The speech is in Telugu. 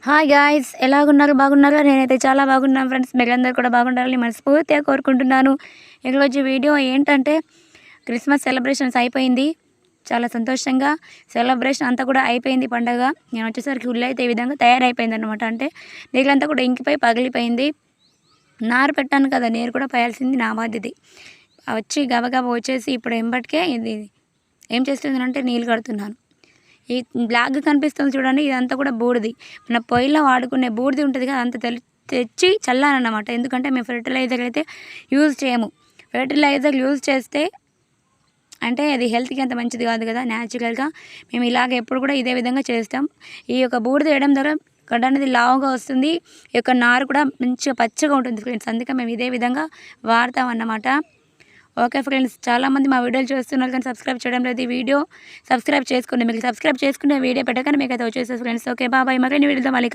Hi guys, ఎలాగున్నారు? బాగున్నారా? నేనైతే చాలా బాగున్నాను ఫ్రెండ్స్. మీరందరూ కూడా బాగుండాలని మనస్ఫూర్తిగా కోరుకుంటున్నాను. ఈరోజు వీడియో ఏంటంటే క్రిస్మస్ సెలబ్రేషన్స్ అయిపోయింది. చాలా సంతోషంగా సెలబ్రేషన్ అంతా కూడా అయిపోయింది పండగ. నేను వచ్చేసరికి ఉల్లి అయితే ఈ విధంగా తయారైపోయిందనమాట. అంటే నీళ్ళంతా కూడా ఇంకిపోయి పగిలిపోయింది. నారు పెట్టాను కదా, నీరు కూడా పోయాల్సింది నా బాధ్యత. వచ్చి గబగబా వచ్చేసి ఇప్పుడు ఎంబటికే ఇది ఏం చేస్తుందంటే నీళ్ళు కడుతున్నాను. ఈ బ్లాక్‌గా కనిపిస్తుంది చూడండి, ఇదంతా కూడా బూడిది. మన పొయ్యిలో వాడుకునే బూడిది ఉంటుంది కదా, అంత తెచ్చి చల్లాలన్నమాట. ఎందుకంటే మేము ఫెర్టిలైజర్ అయితే యూజ్ చేయము. ఫెర్టిలైజర్ యూజ్ చేస్తే అంటే అది హెల్త్‌కి అంత మంచిది కాదు కదా. న్యాచురల్‌గా మేము ఇలాగ ఎప్పుడు కూడా ఇదే విధంగా చేస్తాం. ఈ యొక్క బూడిద వేయడం ద్వారా గడ్డ అనేది లావుగా వస్తుంది. ఈ యొక్క నారు కూడా మంచిగా పచ్చగా ఉంటుంది ఫ్రెండ్స్. అందుకే మేము ఇదే విధంగా వాడతాం అన్నమాట. ఓకే ఫ్రెండ్స్, చాలామంది మా వీడియోలు చూస్తున్నారు కానీ సబ్స్క్రైబ్ చేయడం లేదు. ఈ వీడియో సబ్స్క్రైబ్ చేసుకోండి. మీకు సబ్స్క్రైబ్ చేసుకుంటే వీడియో పెట్టగానే మీకు అయితే వచ్చేస్తుంది ఫ్రెండ్స్. Okay, bye. మరిన్ని వీడియోతో మళ్ళీ